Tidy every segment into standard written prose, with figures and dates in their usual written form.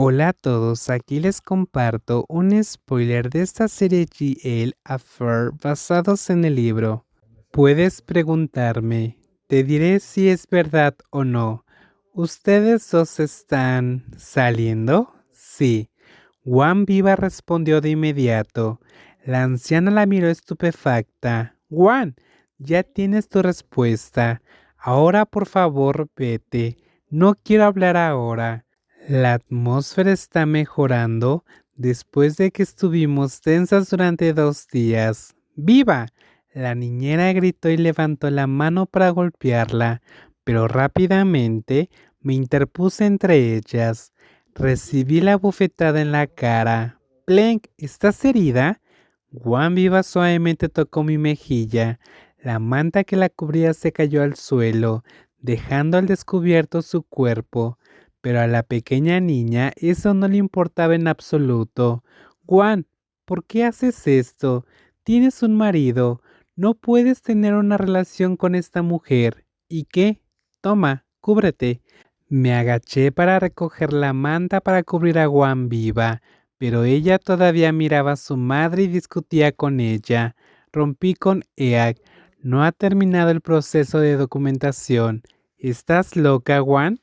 Hola a todos, aquí les comparto un spoiler de esta serie GL Affair basados en el libro. Puedes preguntarme, te diré si es verdad o no. ¿Ustedes dos están saliendo? Sí. Juan Viva respondió de inmediato. La anciana la miró estupefacta. Juan, ya tienes tu respuesta. Ahora por favor vete. No quiero hablar ahora. La atmósfera está mejorando después de que estuvimos tensas durante 2 días. ¡Viva! La niñera gritó y levantó la mano para golpearla, pero rápidamente me interpuse entre ellas. Recibí la bofetada en la cara. Plenk, ¿estás herida? Juan Viva suavemente tocó mi mejilla. La manta que la cubría se cayó al suelo, dejando al descubierto su cuerpo. Pero a la pequeña niña eso no le importaba en absoluto. Juan, ¿por qué haces esto? Tienes un marido. No puedes tener una relación con esta mujer. ¿Y qué? Toma, cúbrete. Me agaché para recoger la manta para cubrir a Juan Viva, pero ella todavía miraba a su madre y discutía con ella. Rompí con Eag. No ha terminado el proceso de documentación. ¿Estás loca, Juan?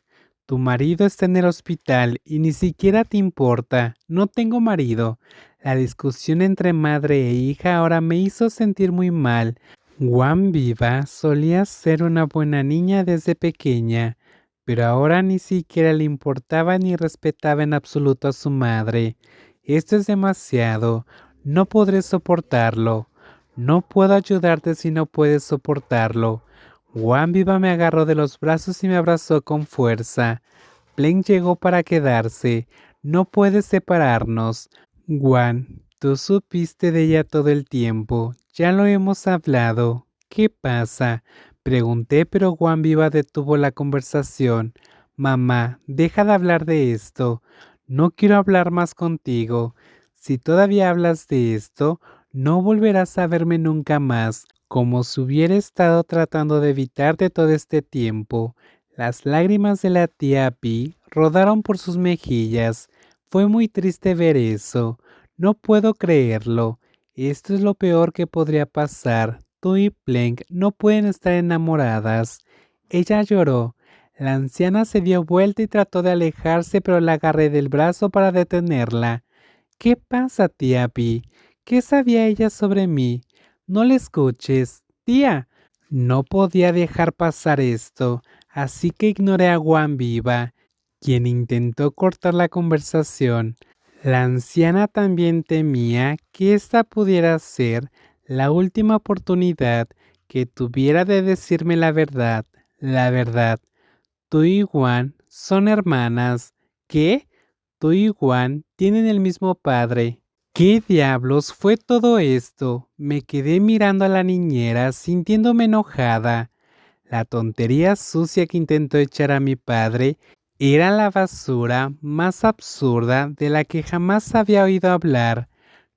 Tu marido está en el hospital y ni siquiera te importa. No tengo marido. La discusión entre madre e hija ahora me hizo sentir muy mal. Juan Viva solía ser una buena niña desde pequeña, pero ahora ni siquiera le importaba ni respetaba en absoluto a su madre. Esto es demasiado. No podré soportarlo. No puedo ayudarte si no puedes soportarlo. Juan Viva me agarró de los brazos y me abrazó con fuerza. Plen llegó para quedarse. No puedes separarnos. Juan, tú supiste de ella todo el tiempo. Ya lo hemos hablado. ¿Qué pasa? Pregunté, pero Juan Viva detuvo la conversación. Mamá, deja de hablar de esto. No quiero hablar más contigo. Si todavía hablas de esto, no volverás a verme nunca más, como si hubiera estado tratando de evitarte todo este tiempo. Las lágrimas de la tía Pi rodaron por sus mejillas. Fue muy triste ver eso. No puedo creerlo. Esto es lo peor que podría pasar. Tú y Plenk no pueden estar enamoradas. Ella lloró. La anciana se dio vuelta y trató de alejarse, pero la agarré del brazo para detenerla. ¿Qué pasa, tía Pi? ¿Qué sabía ella sobre mí? No le escuches, tía. No podía dejar pasar esto, así que ignoré a Juan Viva, quien intentó cortar la conversación. La anciana también temía que esta pudiera ser la última oportunidad que tuviera de decirme la verdad. La verdad. Tú y Juan son hermanas. ¿Qué? Tú y Juan tienen el mismo padre. ¿Qué diablos fue todo esto? Me quedé mirando a la niñera, sintiéndome enojada. La tontería sucia que intentó echar a mi padre era la basura más absurda de la que jamás había oído hablar.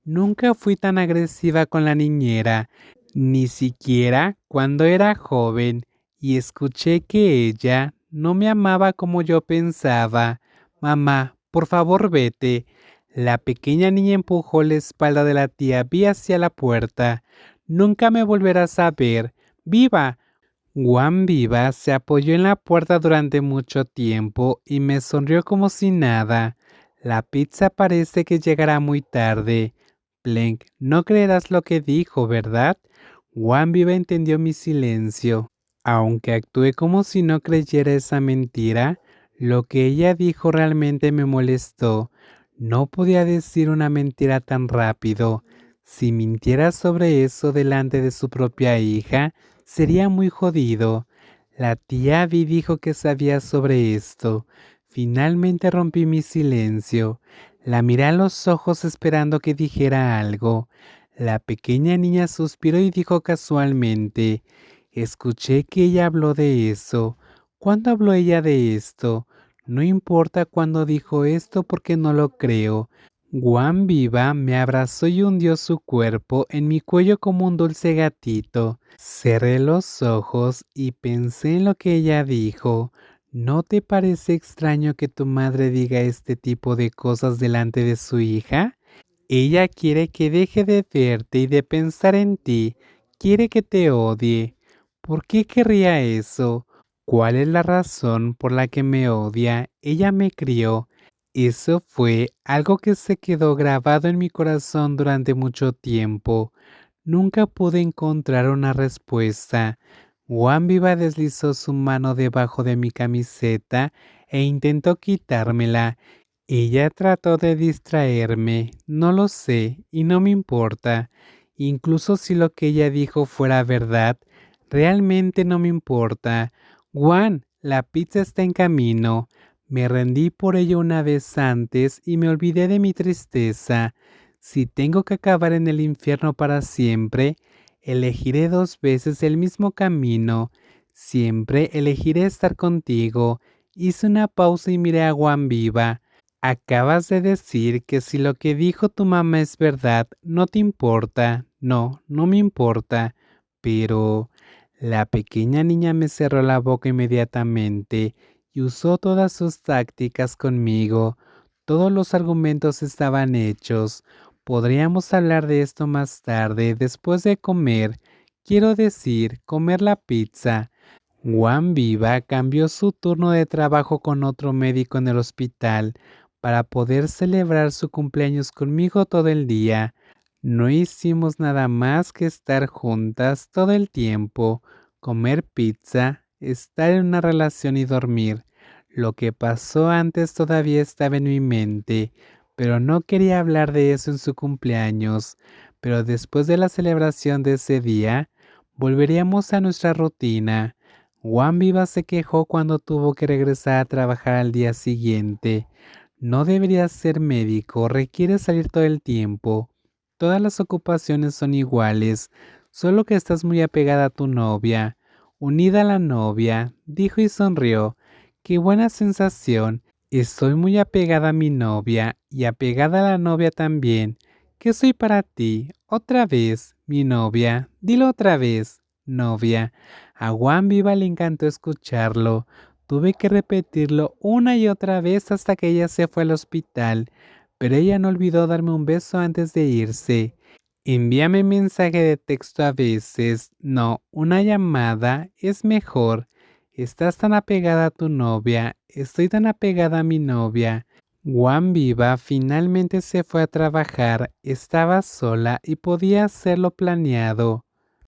Nunca fui tan agresiva con la niñera, ni siquiera cuando era joven, y escuché que ella no me amaba como yo pensaba. Mamá, por favor vete. La pequeña niña empujó la espalda de la tía Vi hacia la puerta. Nunca me volverás a ver. ¡Viva! Juan Viva se apoyó en la puerta durante mucho tiempo y me sonrió como si nada. La pizza parece que llegará muy tarde. Plenk, no creerás lo que dijo, ¿verdad? Juan Viva entendió mi silencio. Aunque actué como si no creyera esa mentira, lo que ella dijo realmente me molestó. No podía decir una mentira tan rápido. Si mintiera sobre eso delante de su propia hija, sería muy jodido. La tía Vi dijo que sabía sobre esto. Finalmente rompí mi silencio. La miré a los ojos esperando que dijera algo. La pequeña niña suspiró y dijo casualmente, escuché que ella habló de eso. ¿Cuándo habló ella de esto? No importa cuándo dijo esto porque no lo creo. Juan Viva me abrazó y hundió su cuerpo en mi cuello como un dulce gatito. Cerré los ojos y pensé en lo que ella dijo. ¿No te parece extraño que tu madre diga este tipo de cosas delante de su hija? Ella quiere que deje de verte y de pensar en ti. Quiere que te odie. ¿Por qué querría eso? ¿Cuál es la razón por la que me odia? Ella me crió. Eso fue algo que se quedó grabado en mi corazón durante mucho tiempo. Nunca pude encontrar una respuesta. Juan Viva deslizó su mano debajo de mi camiseta e intentó quitármela. Ella trató de distraerme, no lo sé, y no me importa. Incluso si lo que ella dijo fuera verdad, realmente no me importa. Juan, la pizza está en camino. Me rendí por ello una vez antes y me olvidé de mi tristeza. Si tengo que acabar en el infierno para siempre, elegiré 2 veces el mismo camino. Siempre elegiré estar contigo. Hice una pausa y miré a Juan Viva. Acabas de decir que si lo que dijo tu mamá es verdad, no te importa. No, no me importa. Pero la pequeña niña me cerró la boca inmediatamente y usó todas sus tácticas conmigo. Todos los argumentos estaban hechos. Podríamos hablar de esto más tarde, después de comer. Quiero decir, comer la pizza. Juan Viva cambió su turno de trabajo con otro médico en el hospital para poder celebrar su cumpleaños conmigo todo el día. No hicimos nada más que estar juntas todo el tiempo, comer pizza, estar en una relación y dormir. Lo que pasó antes todavía estaba en mi mente, pero no quería hablar de eso en su cumpleaños. Pero después de la celebración de ese día, volveríamos a nuestra rutina. Juan Viva se quejó cuando tuvo que regresar a trabajar al día siguiente. No deberías ser médico, requiere salir todo el tiempo. Todas las ocupaciones son iguales, solo que estás muy apegada a tu novia. Unida a la novia, dijo y sonrió. Qué buena sensación. Estoy muy apegada a mi novia y apegada a la novia también. ¿Qué soy para ti? Otra vez, mi novia. Dilo otra vez, novia. A Juan Viva le encantó escucharlo. Tuve que repetirlo una y otra vez hasta que ella se fue al hospital, pero ella no olvidó darme un beso antes de irse. Envíame mensaje de texto a veces. No, una llamada es mejor. Estás tan apegada a tu novia. Estoy tan apegada a mi novia. Juan Viva finalmente se fue a trabajar. Estaba sola y podía hacerlo planeado.